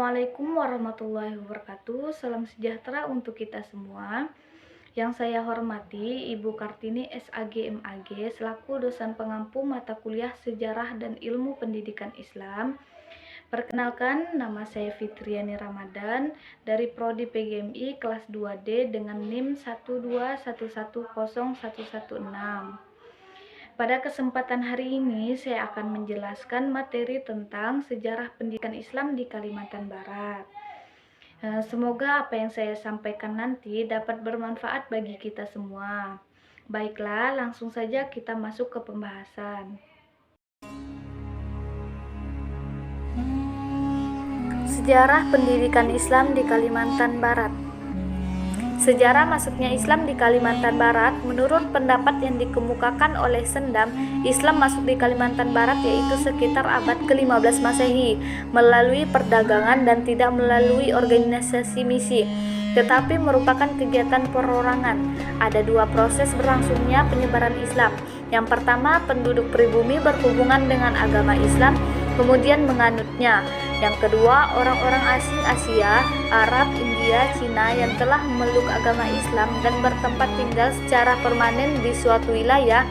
Assalamualaikum warahmatullahi wabarakatuh. Salam sejahtera untuk kita semua. Yang saya hormati Ibu Kartini SAG MAG selaku dosen pengampu mata kuliah Sejarah dan Ilmu Pendidikan Islam. Perkenalkan, nama saya Fitriani Ramadan dari Prodi PGMI kelas 2D dengan NIM 121101116. Pada kesempatan hari ini, saya akan menjelaskan materi tentang sejarah pendidikan Islam di Kalimantan Barat. Semoga apa yang saya sampaikan nanti dapat bermanfaat bagi kita semua. Baiklah, langsung saja kita masuk ke pembahasan. Sejarah pendidikan Islam di Kalimantan Barat. Sejarah masuknya Islam di Kalimantan Barat, menurut pendapat yang dikemukakan oleh Sendam, Islam masuk di Kalimantan Barat yaitu sekitar abad ke-15 Masehi, melalui perdagangan dan tidak melalui organisasi misi, tetapi merupakan kegiatan perorangan. Ada dua proses berlangsungnya penyebaran Islam. Yang pertama, penduduk pribumi berhubungan dengan agama Islam, kemudian menganutnya. Yang kedua, orang-orang asing Asia, Arab, India, Cina yang telah memeluk agama Islam dan bertempat tinggal secara permanen di suatu wilayah,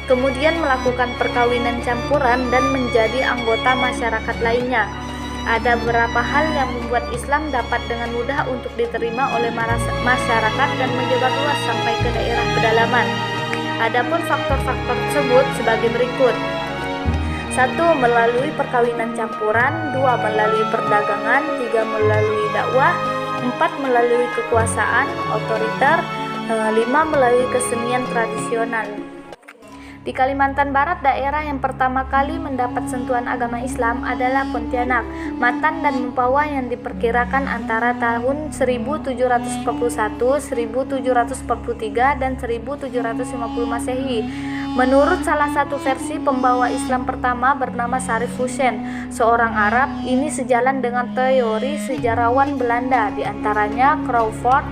kemudian melakukan perkawinan campuran dan menjadi anggota masyarakat lainnya. Ada beberapa hal yang membuat Islam dapat dengan mudah untuk diterima oleh masyarakat dan menyebar luas sampai ke daerah pedalaman. Adapun faktor-faktor tersebut sebagai berikut. 1. Melalui perkawinan campuran, 2. Melalui perdagangan, 3. Melalui dakwah, 4. Melalui kekuasaan otoriter, 5. Melalui kesenian tradisional. Di Kalimantan Barat, daerah yang pertama kali mendapat sentuhan agama Islam adalah Pontianak, Matan, dan Mempawah yang diperkirakan antara tahun 1741, 1743, dan 1750 Masehi. Menurut salah satu versi, pembawa Islam pertama bernama Syarif Hussein, seorang Arab. Ini sejalan dengan teori sejarawan Belanda, diantaranya Crawford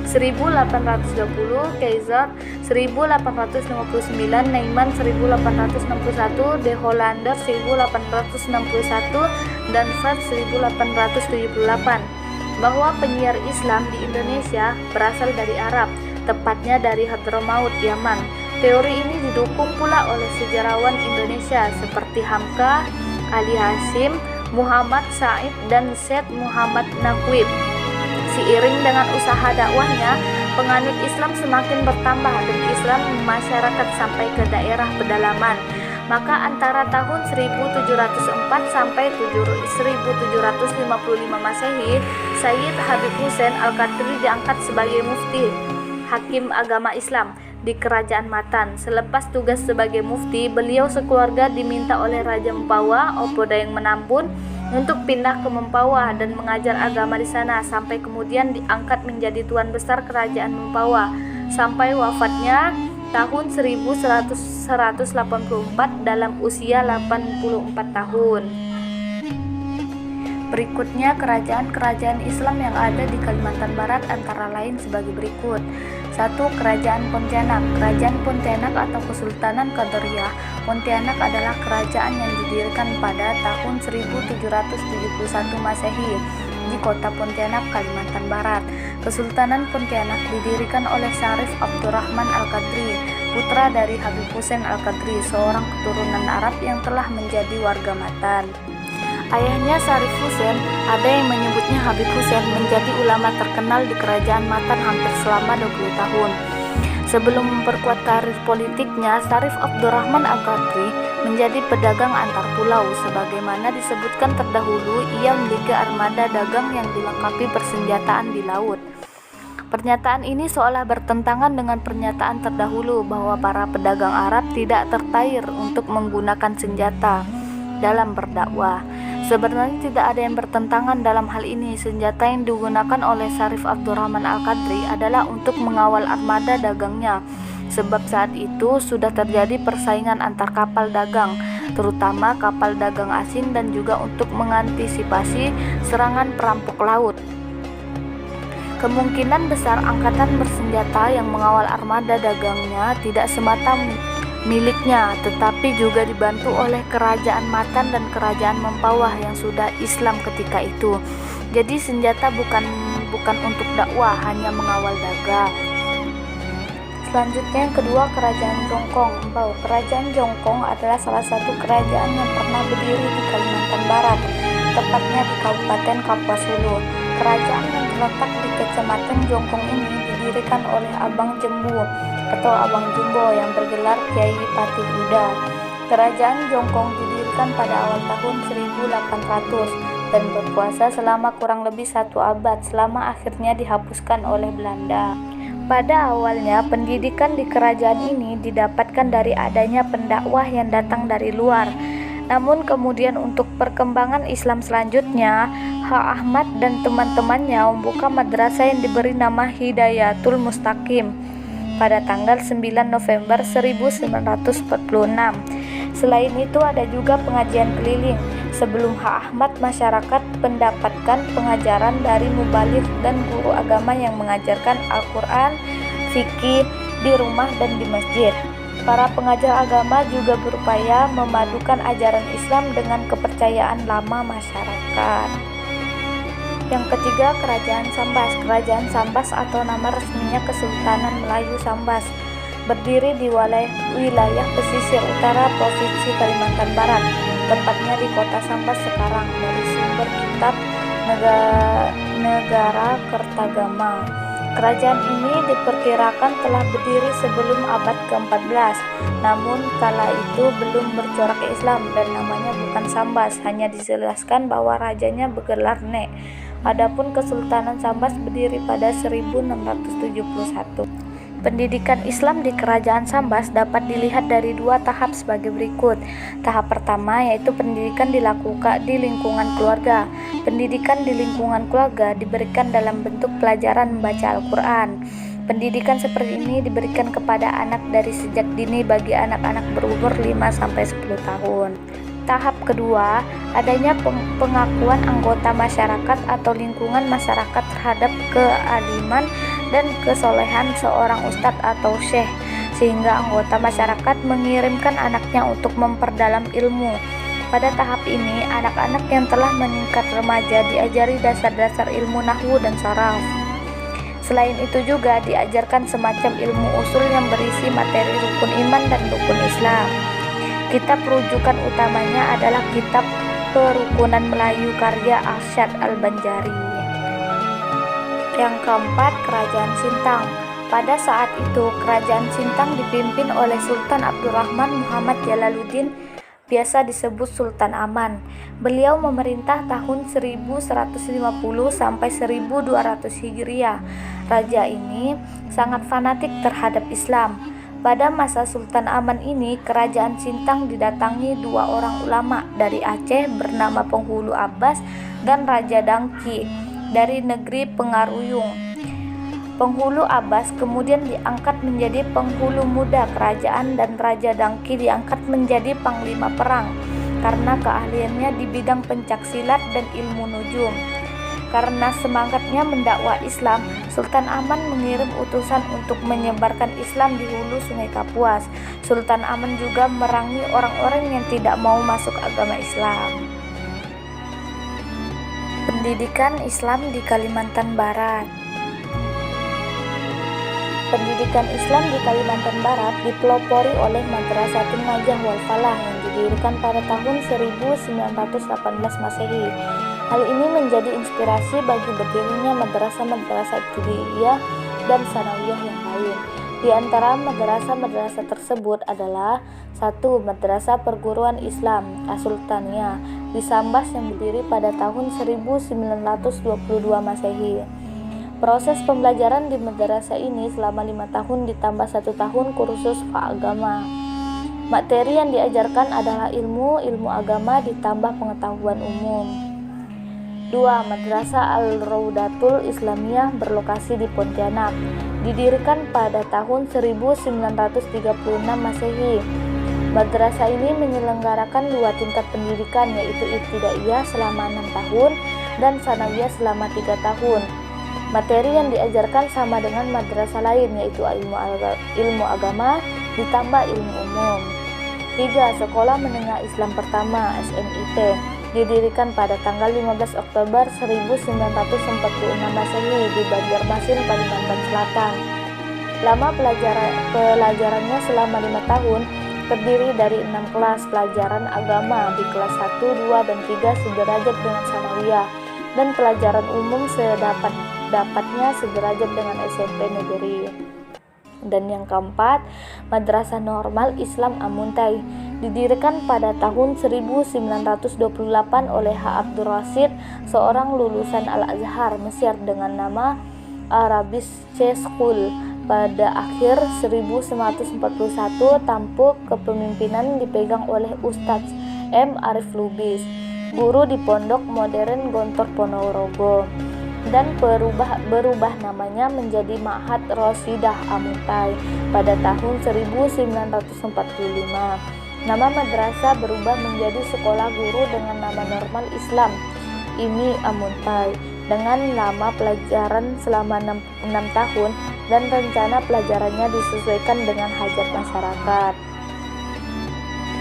1820, Keizer 1859, Neyman 1861, De Hollander 1861, dan Fred 1878, bahwa penyiar Islam di Indonesia berasal dari Arab, tepatnya dari Hadramaut, Yaman. Teori ini didukung pula oleh sejarawan Indonesia seperti Hamka, Ali Hasim, Muhammad Said, dan Syed Muhammad Naqib. Seiring dengan usaha dakwahnya, penganut Islam semakin bertambah dan Islam masyarakat sampai ke daerah pedalaman. Maka antara tahun 1704 sampai 1755 Masehi, Sayyid Habib Hussein Al-Qadri diangkat sebagai mufti hakim agama Islam di Kerajaan Matan. Selepas tugas sebagai mufti, beliau sekeluarga diminta oleh Raja Mempawah, Opodayang Menambun, untuk pindah ke Mempawah dan mengajar agama di sana, sampai kemudian diangkat menjadi tuan besar Kerajaan Mempawah sampai wafatnya tahun 1184 dalam usia 84 tahun. Berikutnya kerajaan-kerajaan Islam yang ada di Kalimantan Barat antara lain sebagai berikut. 1. Kerajaan Pontianak. Kerajaan Pontianak atau Kesultanan Qadariyah Pontianak adalah kerajaan yang didirikan pada tahun 1771 Masehi di kota Pontianak, Kalimantan Barat. Kesultanan Pontianak didirikan oleh Syarif Abdurrahman Al-Qadri, putra dari Habib Hussein Al-Qadri, seorang keturunan Arab yang telah menjadi warga Matan. Ayahnya Syarif Hussein, ada yang menyebutnya Habib Hussein, menjadi ulama terkenal di kerajaan Matan hampir selama 20 tahun. Sebelum memperkuat karir politiknya, Syarif Abdurrahman Al-Qadri menjadi pedagang antar pulau. Sebagaimana disebutkan terdahulu, ia memiliki armada dagang yang dilengkapi persenjataan di laut. Pernyataan ini seolah bertentangan dengan pernyataan terdahulu bahwa para pedagang Arab tidak tertair untuk menggunakan senjata dalam berdakwah. Sebenarnya tidak ada yang bertentangan dalam hal ini. Senjata yang digunakan oleh Syarif Abdurrahman Al-Qadri adalah untuk mengawal armada dagangnya, sebab saat itu sudah terjadi persaingan antar kapal dagang, terutama kapal dagang asing, dan juga untuk mengantisipasi serangan perampok laut. Kemungkinan besar angkatan bersenjata yang mengawal armada dagangnya tidak semata miliknya, tetapi juga dibantu oleh kerajaan Matan dan kerajaan Mempawah yang sudah Islam ketika itu. Jadi senjata bukan untuk dakwah, hanya mengawal dagang. Selanjutnya yang kedua, Kerajaan Jongkong. Kerajaan Jongkong adalah salah satu kerajaan yang pernah berdiri di Kalimantan Barat, tepatnya di Kabupaten Kapuas Hulu. Kerajaan yang terletak di Kecamatan Jongkong ini didirikan oleh Abang Jembu atau Abang Jumbo yang bergelar Kiai Patih Uda. Kerajaan Jongkong didirikan pada awal tahun 1800 dan berkuasa selama kurang lebih 1 abad, selama akhirnya dihapuskan oleh Belanda. Pada awalnya, pendidikan di kerajaan ini didapatkan dari adanya pendakwah yang datang dari luar. Namun kemudian untuk perkembangan Islam selanjutnya, Ha Ahmad dan teman-temannya membuka madrasah yang diberi nama Hidayatul Mustaqim pada tanggal 9 November 1946. Selain itu ada juga pengajian keliling. Sebelum Ha Ahmad, masyarakat mendapatkan pengajaran dari mubaligh dan guru agama yang mengajarkan Al-Quran, fikih di rumah dan di masjid. Para pengajar agama juga berupaya memadukan ajaran Islam dengan kepercayaan lama masyarakat. Yang ketiga, Kerajaan Sambas. Kerajaan Sambas atau nama resminya Kesultanan Melayu Sambas berdiri di wilayah pesisir utara Provinsi Kalimantan Barat, tepatnya di kota Sambas sekarang, dari sumber kitab Negara Kertagama. Kerajaan ini diperkirakan telah berdiri sebelum abad ke-14, namun kala itu belum bercorak Islam dan namanya bukan Sambas, hanya dijelaskan bahwa rajanya bergelar Nek. Adapun Kesultanan Sambas berdiri pada 1671. Pendidikan Islam di Kerajaan Sambas dapat dilihat dari 2 tahap sebagai berikut. Tahap pertama yaitu pendidikan dilakukan di lingkungan keluarga. Pendidikan di lingkungan keluarga diberikan dalam bentuk pelajaran membaca Al-Quran. Pendidikan seperti ini diberikan kepada anak dari sejak dini bagi anak-anak berumur 5-10 tahun. Tahap kedua, adanya pengakuan anggota masyarakat atau lingkungan masyarakat terhadap kealiman dan kesolehan seorang ustadz atau syekh, sehingga anggota masyarakat mengirimkan anaknya untuk memperdalam ilmu. Pada tahap ini, anak-anak yang telah meningkat remaja diajari dasar-dasar ilmu nahwu dan saraf. Selain itu juga diajarkan semacam ilmu usul yang berisi materi rukun iman dan rukun Islam. Kitab rujukan utamanya adalah Kitab Perukunan Melayu karya Arsyad Al-Banjari. Yang keempat, Kerajaan Sintang. Pada saat itu, Kerajaan Sintang dipimpin oleh Sultan Abdurrahman Muhammad Jalaluddin, biasa disebut Sultan Aman. Beliau memerintah tahun 1150 sampai 1200 Hijriah. Raja ini sangat fanatik terhadap Islam. Pada masa Sultan Aman ini, Kerajaan Sintang didatangi 2 orang ulama dari Aceh bernama Penghulu Abbas dan Raja Dangki dari negeri Pengaruyung. Penghulu Abbas kemudian diangkat menjadi penghulu muda kerajaan dan Raja Dangki diangkat menjadi panglima perang karena keahliannya di bidang pencaksilat dan ilmu nujum. Karena semangatnya mendakwa Islam, Sultan Aman mengirim utusan untuk menyebarkan Islam di hulu Sungai Kapuas. Sultan Aman juga merangi orang-orang yang tidak mau masuk agama Islam. Pendidikan Islam di Kalimantan Barat. Pendidikan Islam di Kalimantan Barat dipelopori oleh Madrasatul Najah wal Falah yang didirikan pada tahun 1918 Masehi. Hal ini menjadi inspirasi bagi berdirinya madrasah-madrasah ibtidaiyah dan sanawiyah yang lain. Di antara madrasah-madrasah tersebut adalah 1. Madrasah Perguruan Islam As-Sultaniyah di Sambas yang berdiri pada tahun 1922 Masehi. Proses pembelajaran di madrasah ini selama 5 tahun ditambah 1 tahun kursus agama. Materi yang diajarkan adalah ilmu agama ditambah pengetahuan umum. 2. Madrasah Al-Raudatul Islamiyah berlokasi di Pontianak, didirikan pada tahun 1936 Masehi. Madrasah ini menyelenggarakan 2 tingkat pendidikan yaitu ibtidaiyah selama 6 tahun dan sanawiyah selama 3 tahun. Materi yang diajarkan sama dengan madrasah lain yaitu ilmu agama ditambah ilmu umum. 3. Sekolah Menengah Islam Pertama SMIP didirikan pada tanggal 15 Oktober 1946 Masehi di Banjarmasin, Kalimantan Selatan. Lama pelajarannya selama 5 tahun, terdiri dari 6 kelas pelajaran agama di kelas 1, 2, dan 3 sederajat dengan sanawiyah, dan pelajaran umum sedapat-dapatnya sederajat dengan SMP negeri. Dan yang keempat, Madrasah Normal Islam Amuntai, didirikan pada tahun 1928 oleh H. Abdul Rashid, seorang lulusan Al-Azhar Mesir dengan nama Arabic School. Pada akhir 1941, tampuk kepemimpinan dipegang oleh Ustadz M. Arif Lubis, guru di Pondok Modern Gontor Ponorogo, dan berubah namanya menjadi Ma'had Roshidah Amuntai pada tahun 1945. Nama madrasah berubah menjadi Sekolah Guru dengan nama normal Islam IMI Amuntai, dengan lama pelajaran selama 6 tahun dan rencana pelajarannya disesuaikan dengan hajat masyarakat.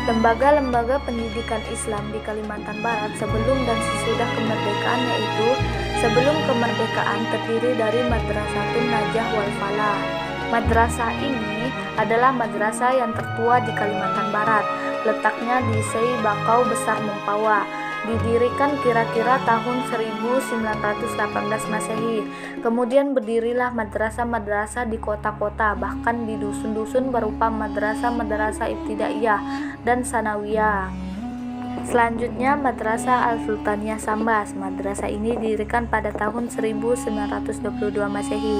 Lembaga-lembaga pendidikan Islam di Kalimantan Barat sebelum dan sesudah kemerdekaan, yaitu sebelum kemerdekaan terdiri dari Madrasatun Najah wal Falah. Madrasah ini adalah madrasah yang tertua di Kalimantan Barat, letaknya di Sei Bakau Besar Mempawah. Didirikan kira-kira tahun 1918 Masehi. Kemudian berdirilah madrasah-madrasah di kota-kota, bahkan di dusun-dusun berupa madrasah-madrasah ibtidaiyah dan sanawiyah. Selanjutnya Madrasah Al-Sultaniyah Sambas. Madrasah ini didirikan pada tahun 1922 Masehi.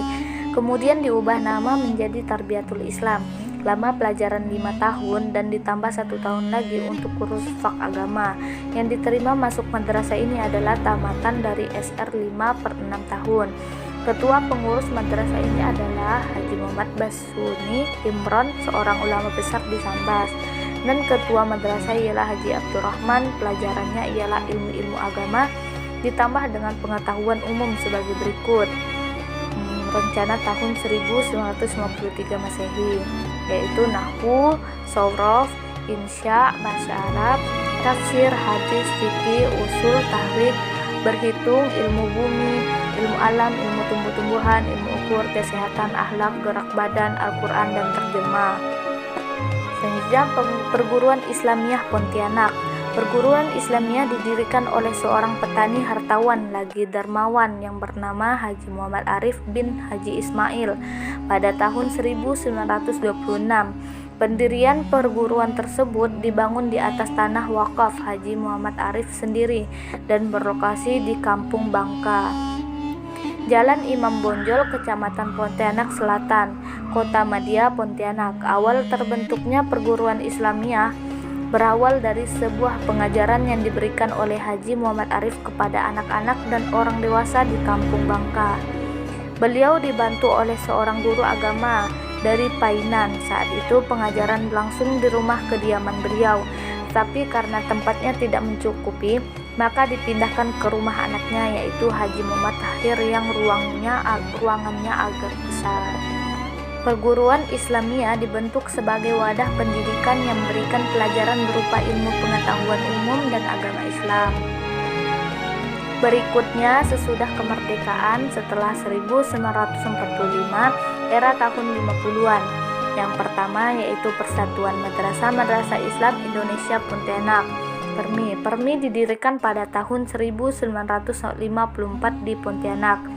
Kemudian diubah nama menjadi Tarbiyatul Islam. Lama pelajaran 5 tahun dan ditambah 1 tahun lagi untuk kursus fak agama. Yang diterima masuk madrasah ini adalah tamatan dari SR 5 per 6 tahun. Ketua pengurus madrasah ini adalah Haji Muhammad Basuni Imron, seorang ulama besar di Sambas. Dan ketua madrasah ialah Haji Abdurrahman. Pelajarannya ialah ilmu-ilmu agama ditambah dengan pengetahuan umum sebagai berikut. Rencana tahun 1953 Masehi, yaitu nahwu, sorof, insya, bahasa Arab, tafsir, hadis, fikih, usul, tahrid, berhitung, ilmu bumi, ilmu alam, ilmu tumbuh-tumbuhan, ilmu ukur, kesehatan, akhlak, gerak badan, Al-Quran, dan terjemah. Selanjutnya Perguruan Islamiyah Pontianak. Perguruan Islamiyah didirikan oleh seorang petani hartawan lagi dermawan yang bernama Haji Muhammad Arif bin Haji Ismail pada tahun 1926. Pendirian perguruan tersebut dibangun di atas tanah wakaf Haji Muhammad Arif sendiri dan berlokasi di Kampung Bangka, Jalan Imam Bonjol, Kecamatan Pontianak Selatan, Kota Madia, Pontianak. Awal terbentuknya perguruan Islamiyah berawal dari sebuah pengajaran yang diberikan oleh Haji Muhammad Arif kepada anak-anak dan orang dewasa di Kampung Bangka. Beliau dibantu oleh seorang guru agama dari Painan. Saat itu pengajaran berlangsung di rumah kediaman beliau, tapi karena tempatnya tidak mencukupi, maka dipindahkan ke rumah anaknya, yaitu Haji Muhammad Tahir, yang ruangannya agak besar. Perguruan Islamiyah dibentuk sebagai wadah pendidikan yang memberikan pelajaran berupa ilmu pengetahuan umum dan agama Islam. Berikutnya, sesudah kemerdekaan setelah 1945, era tahun 50-an. Yang pertama yaitu Persatuan Madrasah Islam Indonesia Pontianak, PERMI. PERMI didirikan pada tahun 1954 di Pontianak.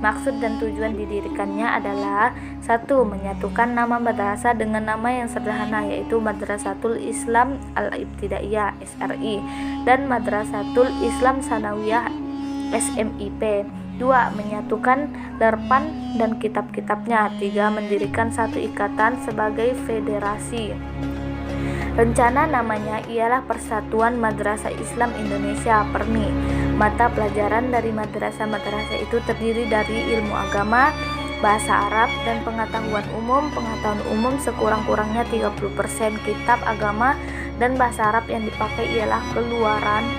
Maksud dan tujuan didirikannya adalah: 1. Menyatukan nama madrasah dengan nama yang sederhana, yaitu Madrasatul Islam Al-Ibtidaiyah (SRI) dan Madrasatul Islam Sanawiyah (SMIP). 2. Menyatukan darpan dan kitab-kitabnya. 3. Mendirikan satu ikatan sebagai federasi. Rencana namanya ialah Persatuan Madrasah Islam Indonesia (PERMI). Mata pelajaran dari madrasah-madrasah itu terdiri dari ilmu agama, bahasa Arab, dan pengetahuan umum. Pengetahuan umum sekurang-kurangnya 30%. Kitab agama dan bahasa Arab yang dipakai ialah keluaran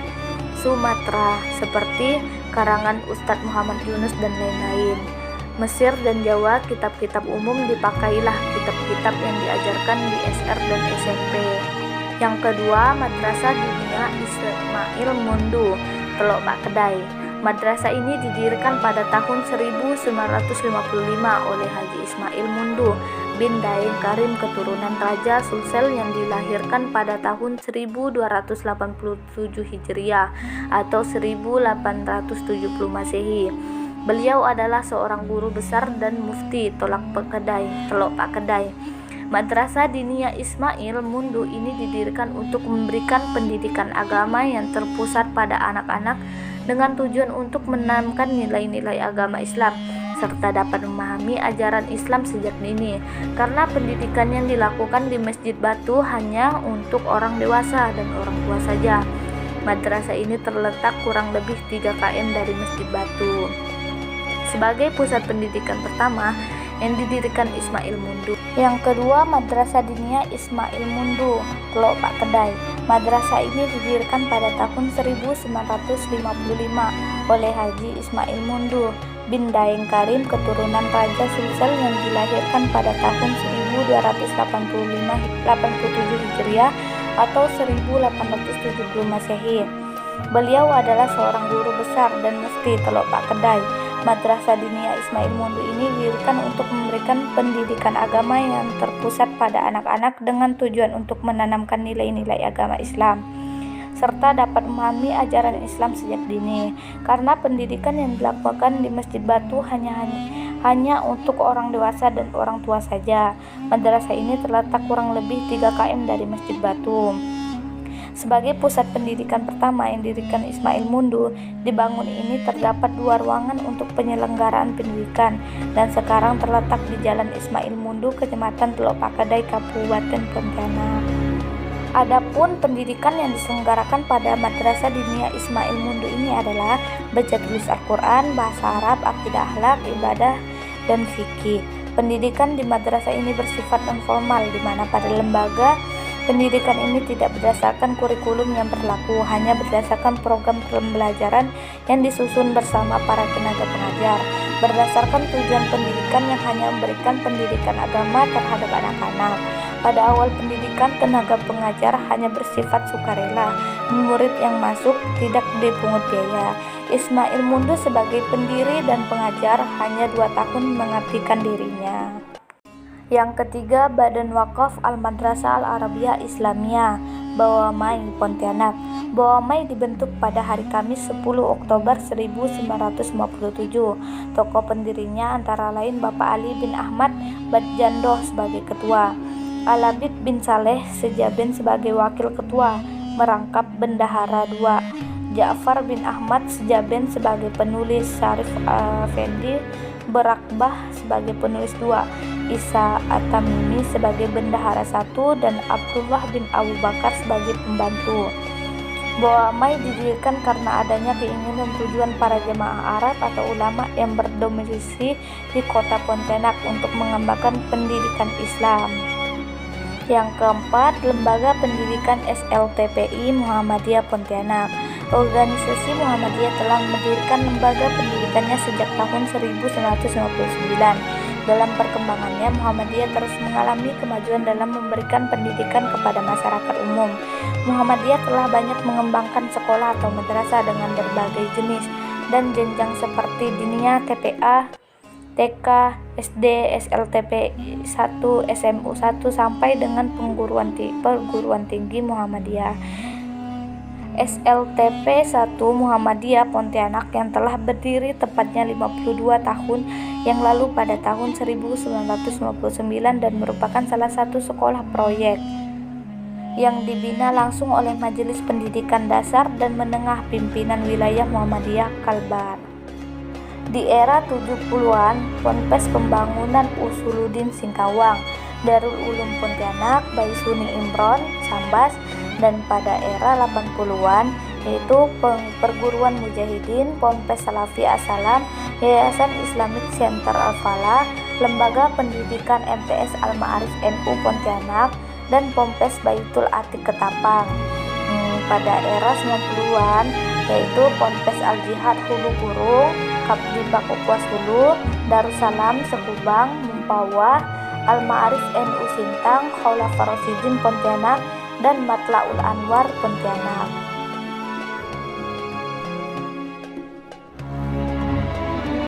Sumatera, seperti karangan Ustadz Muhammad Yunus dan lain-lain. Mesir dan Jawa, kitab-kitab umum dipakailah kitab-kitab yang diajarkan di SR dan SMP. Yang kedua, Madrasah Diniyah Ismail Mundu, Teluk Pak Kedai. Madrasah ini didirikan pada tahun 1955 oleh Haji Ismail Mundu bin Daeng Karim keturunan Raja Sulsel yang dilahirkan pada tahun 1287 Hijriah atau 1870 Masehi. Beliau adalah seorang guru besar dan mufti Teluk Pak Kedai. Madrasah Diniyah Ismail Mundu ini didirikan untuk memberikan pendidikan agama yang terpusat pada anak-anak dengan tujuan untuk menanamkan nilai-nilai agama Islam serta dapat memahami ajaran Islam sejak dini, karena pendidikan yang dilakukan di Masjid Batu hanya untuk orang dewasa dan orang tua saja. Madrasah ini terletak kurang lebih 3 km dari Masjid Batu. Sebagai pusat pendidikan pertama yang didirikan Ismail Mundu. Yang kedua, Madrasah Diniyah Ismail Mundu, Teluk Pak Kedai. Madrasah ini didirikan pada tahun 1955 oleh Haji Ismail Mundu bin Daeng Karim keturunan Raja Sulsel yang dilahirkan pada tahun 1287 Hijriah atau 1870 Masehi. Beliau adalah seorang guru besar dan mufti Teluk Pak Kedai. Madrasah Diniyah Ismail Mundu ini didirikan untuk memberikan pendidikan agama yang terpusat pada anak-anak dengan tujuan untuk menanamkan nilai-nilai agama Islam serta dapat memahami ajaran Islam sejak dini, karena pendidikan yang dilakukan di Masjid Batu hanya untuk orang dewasa dan orang tua saja. Madrasah ini terletak kurang lebih 3 km dari Masjid Batu. Sebagai pusat pendidikan pertama yang didirikan Ismail Mundu, dibangun ini terdapat 2 ruangan untuk penyelenggaraan pendidikan dan sekarang terletak di Jalan Ismail Mundu, Kecamatan Teluk Pak Kedai, Kabupaten Pontianak. Adapun pendidikan yang diselenggarakan pada Madrasah Diniyah Ismail Mundu ini adalah baca tulis Al-Quran, bahasa Arab, akidah, akhlak, ibadah, dan fikih. Pendidikan di madrasah ini bersifat non-formal, di mana pada lembaga pendidikan ini tidak berdasarkan kurikulum yang berlaku, hanya berdasarkan program pembelajaran yang disusun bersama para tenaga pengajar, berdasarkan tujuan pendidikan yang hanya memberikan pendidikan agama terhadap anak-anak. Pada awal pendidikan, tenaga pengajar hanya bersifat sukarela, murid yang masuk tidak dipungut biaya. Ismail Mundu sebagai pendiri dan pengajar hanya 2 tahun mengabdikan dirinya. Yang ketiga, Badan Wakaf Al-Madrasah Al-Arabiyah Islamiyah, Bawamai, Pontianak. Bawamai dibentuk pada hari Kamis 10 Oktober 1957. Tokoh pendirinya antara lain Bapak Ali bin Ahmad Badjandoh sebagai ketua, Alabid bin Saleh Sejaben sebagai wakil ketua, merangkap bendahara 2, Ja'far bin Ahmad Sejaben sebagai penulis, Syarif Effendi Berakbah sebagai penulis 2, Isa At-Tamimi sebagai bendahara 1, dan Abdullah bin Abu Bakar sebagai pembantu. Bawamai didirikan karena adanya keinginan tujuan para jemaah Arab atau ulama yang berdomisili di kota Pontianak untuk mengembangkan pendidikan Islam. Yang keempat, Lembaga Pendidikan SLTPI Muhammadiyah Pontianak. Organisasi Muhammadiyah telah mendirikan lembaga pendidikannya sejak tahun 1959. Dalam perkembangannya, Muhammadiyah terus mengalami kemajuan dalam memberikan pendidikan kepada masyarakat umum. Muhammadiyah telah banyak mengembangkan sekolah atau madrasah dengan berbagai jenis dan jenjang seperti Diniyah, TPA, TK, SD, SLTP 1, SMU 1 sampai dengan perguruan tinggi Muhammadiyah. SLTP 1 Muhammadiyah Pontianak yang telah berdiri tepatnya 52 tahun yang lalu pada tahun 1959 dan merupakan salah satu sekolah proyek yang dibina langsung oleh Majelis Pendidikan Dasar dan Menengah Pimpinan Wilayah Muhammadiyah Kalbar. Di era 70-an, Ponpes Pembangunan Usuluddin Singkawang, Darul Ulum Pontianak, Baisuni Imron, Sambas, dan pada era 80-an yaitu Perguruan Mujahidin, Ponpes Salafi As-Salam, Yayasan Islamic Center Al-Falah, Lembaga Pendidikan MTS Al-Ma'arif NU Pontianak, dan Ponpes Baitul Atiq Ketapang. Pada era 90-an yaitu Ponpes Al-Jihad Hulu Gurung, Kapdi Pakupuas Hulu, Darussalam Sekubang, Mumpawah, Al-Ma'arif NU Sintang, Khaulafar Rasyidin Pontianak, dan Matlaul Anwar Pontianak.